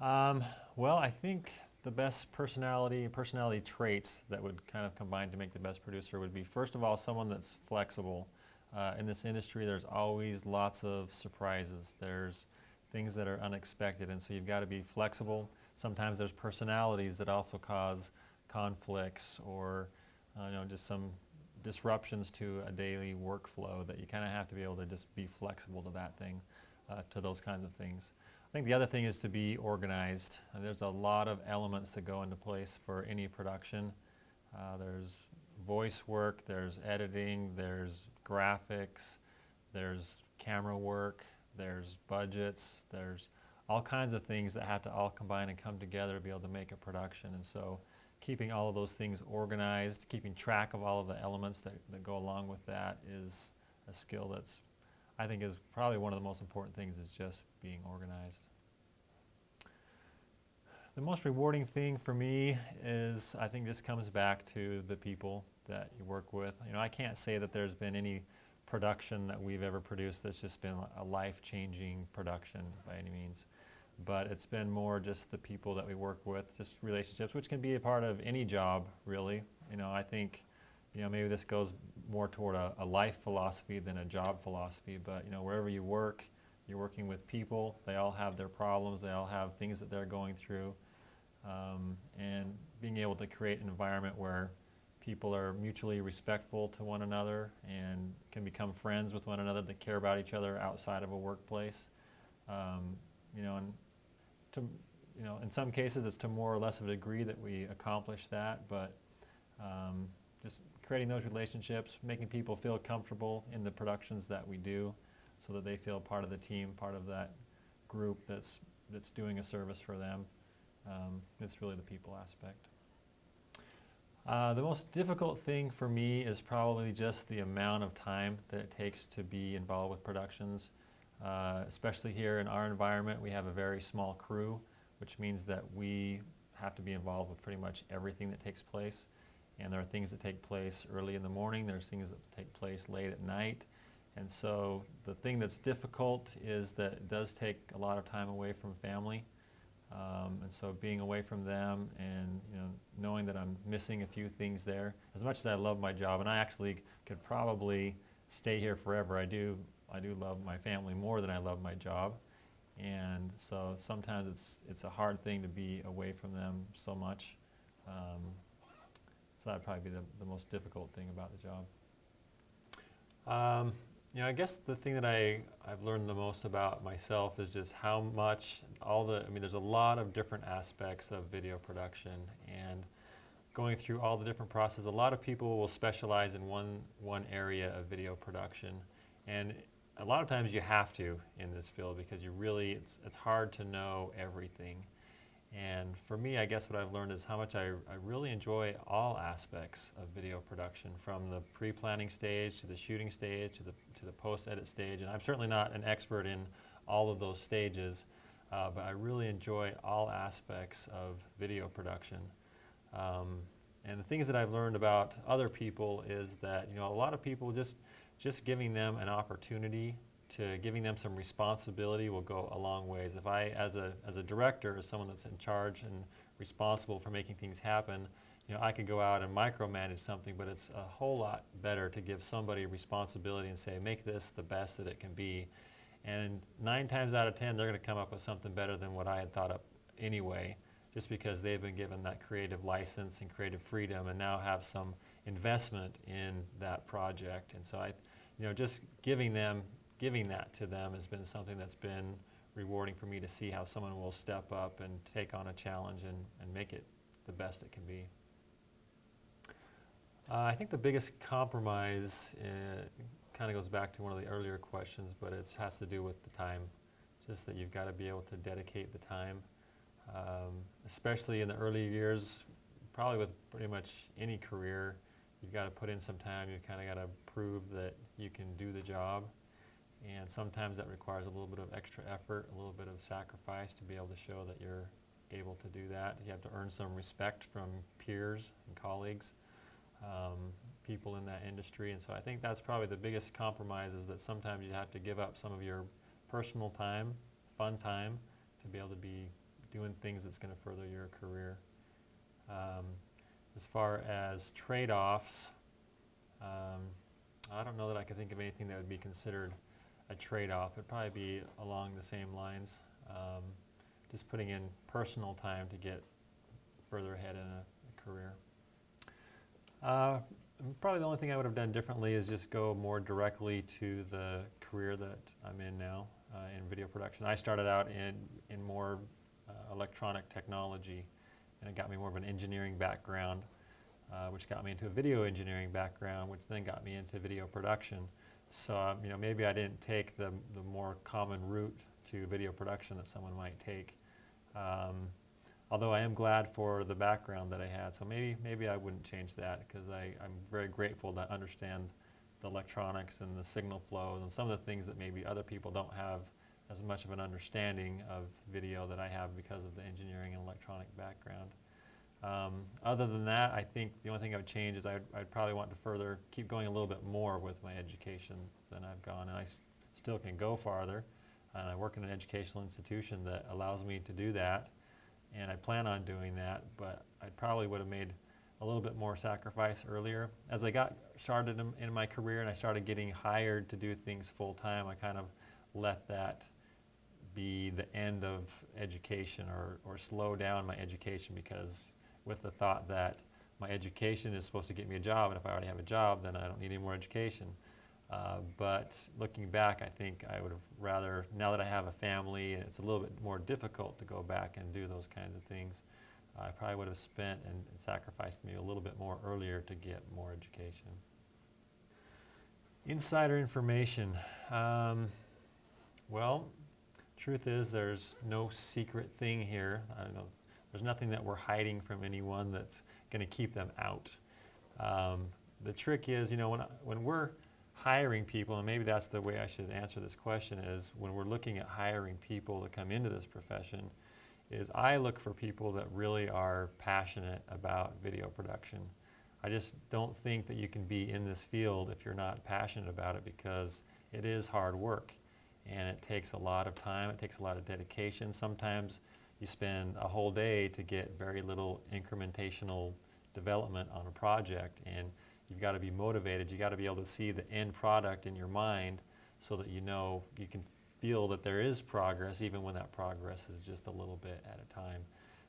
Um, well, I think the best personality traits that would kind of combine to make the best producer would be, first of all, someone that's flexible. In this industry, there's always lots of surprises. There's things that are unexpected, and so you've got to be flexible. Sometimes there's personalities that also cause conflicts or just some disruptions to a daily workflow that you kind of have to be able to just be flexible to that thing, to those kinds of things. I think the other thing is to be organized. There's a lot of elements that go into place for any production. There's voice work, there's editing, there's graphics, there's camera work, there's budgets, there's all kinds of things that have to all combine and come together to be able to make a production. And so keeping all of those things organized, keeping track of all of the elements that go along with that is a skill that's, I think, is probably one of the most important things, is just being organized. The most rewarding thing for me is, I think, just comes back to the people that you work with. I can't say that there's been any production that we've ever produced that's just been a life-changing production by any means. But it's been more just the people that we work with, just relationships, which can be a part of any job, really. I think, maybe this goes more toward a life philosophy than a job philosophy, but, wherever you work, you're working with people. They all have their problems. They all have things that they're going through. And being able to create an environment where people are mutually respectful to one another and can become friends with one another, that care about each other outside of a workplace. And in some cases it's to more or less of a degree that we accomplish that, but just creating those relationships, making people feel comfortable in the productions that we do so that they feel part of the team, part of that group that's doing a service for them. It's really the people aspect. The most difficult thing for me is probably just the amount of time that it takes to be involved with productions. Especially here in our environment, we have a very small crew, which means that we have to be involved with pretty much everything that takes place. And there are things that take place early in the morning, there's things that take place late at night. And so the thing that's difficult is that it does take a lot of time away from family. And so being away from them and knowing that I'm missing a few things there, as much as I love my job, and I actually could probably stay here forever, I do love my family more than I love my job. And so sometimes it's a hard thing to be away from them so much. So that'd probably be the most difficult thing about the job. I guess the thing that I've learned the most about myself is just how much there's a lot of different aspects of video production, and going through all the different processes, a lot of people will specialize in one area of video production, and a lot of times you have to in this field because it's hard to know everything. And for me, I guess what I've learned is how much I really enjoy all aspects of video production, from the pre-planning stage to the shooting stage to the post-edit stage. And I'm certainly not an expert in all of those stages, but I really enjoy all aspects of video production. And the things that I've learned about other people is that a lot of people just giving them an opportunity, to giving them some responsibility, will go a long ways. If I, as a director, as someone that's in charge and responsible for making things happen, I could go out and micromanage something, but it's a whole lot better to give somebody responsibility and say, make this the best that it can be. And 9 times out of 10, they're going to come up with something better than what I had thought up anyway, just because they've been given that creative license and creative freedom and now have some investment in that project. And so just giving that to them has been something that's been rewarding for me, to see how someone will step up and take on a challenge and make it the best it can be. I think the biggest compromise kind of goes back to one of the earlier questions, but it has to do with the time. Just that you've got to be able to dedicate the time, especially in the early years, probably with pretty much any career. You've got to put in some time. You kind of got to prove that you can do the job. And sometimes that requires a little bit of extra effort, a little bit of sacrifice to be able to show that you're able to do that. You have to earn some respect from peers and colleagues, people in that industry. And so I think that's probably the biggest compromise, is that sometimes you have to give up some of your personal time, fun time, to be able to doing things that's going to further your career. As far as trade-offs, I don't know that I could think of anything that would be considered a trade-off. It'd probably be along the same lines, just putting in personal time to get further ahead in a career. Probably the only thing I would have done differently is just go more directly to the career that I'm in now, in video production. I started out in more electronic technology, and it got me more of an engineering background, which got me into a video engineering background, which then got me into video production. So you know, maybe I didn't take the more common route to video production that someone might take. Although I am glad for the background that I had, so maybe I wouldn't change that, because I'm very grateful to understand the electronics and the signal flows and some of the things that maybe other people don't have as much of an understanding of video that I have because of the engineering and electronic background. Other than that, I think the only thing I would change is I'd probably want to keep going a little bit more with my education than I've gone, and I still can go farther. And I work in an educational institution that allows me to do that, and I plan on doing that, but I probably would have made a little bit more sacrifice earlier. As I got started in my career and I started getting hired to do things full time, I kind of let that be the end of education, or slow down my education, because with the thought that my education is supposed to get me a job, and if I already have a job, then I don't need any more education. But looking back, I think I would have rather, now that I have a family and it's a little bit more difficult to go back and do those kinds of things, I probably would have spent and sacrificed maybe a little bit more earlier to get more education. Insider information. Well, truth is there's no secret thing here. I don't know, there's nothing that we're hiding from anyone that's going to keep them out. The trick is, you know, when we're hiring people, and maybe that's the way I should answer this question, is when we're looking at hiring people to come into this profession, is I look for people that really are passionate about video production. I just don't think that you can be in this field if you're not passionate about it, because it is hard work and it takes a lot of time, it takes a lot of dedication. Sometimes you spend a whole day to get very little incremental development on a project, and you've got to be motivated. You've got to be able to see the end product in your mind so that you know, you can feel that there is progress even when that progress is just a little bit at a time.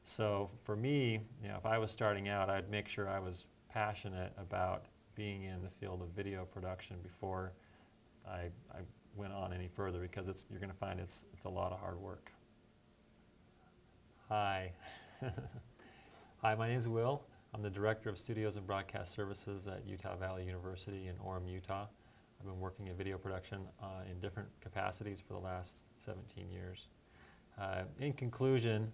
So for me, you know, if I was starting out, I'd make sure I was passionate about being in the field of video production before I went on any further, because you're going to find it's a lot of hard work. Hi. Hi, my name is Will. I'm the Director of Studios and Broadcast Services at Utah Valley University in Orem, Utah. I've been working in video production in different capacities for the last 17 years. In conclusion,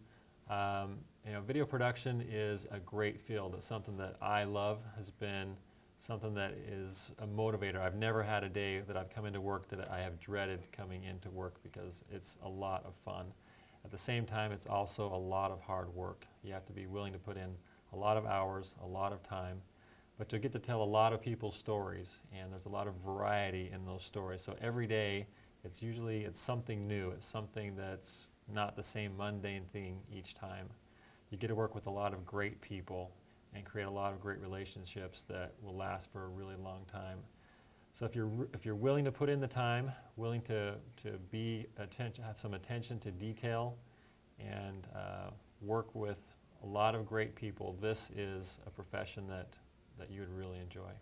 you know, video production is a great field. It's something that I love, has been something that is a motivator. I've never had a day that I've come into work that I have dreaded coming into work, because it's a lot of fun. At the same time, it's also a lot of hard work. You have to be willing to put in a lot of hours, a lot of time, but to get to tell a lot of people's stories, and there's a lot of variety in those stories. So every day, it's something new. It's something that's not the same mundane thing each time. You get to work with a lot of great people and create a lot of great relationships that will last for a really long time. So if you're willing to put in the time, willing to have some attention to detail, and work with a lot of great people, this is a profession that you would really enjoy.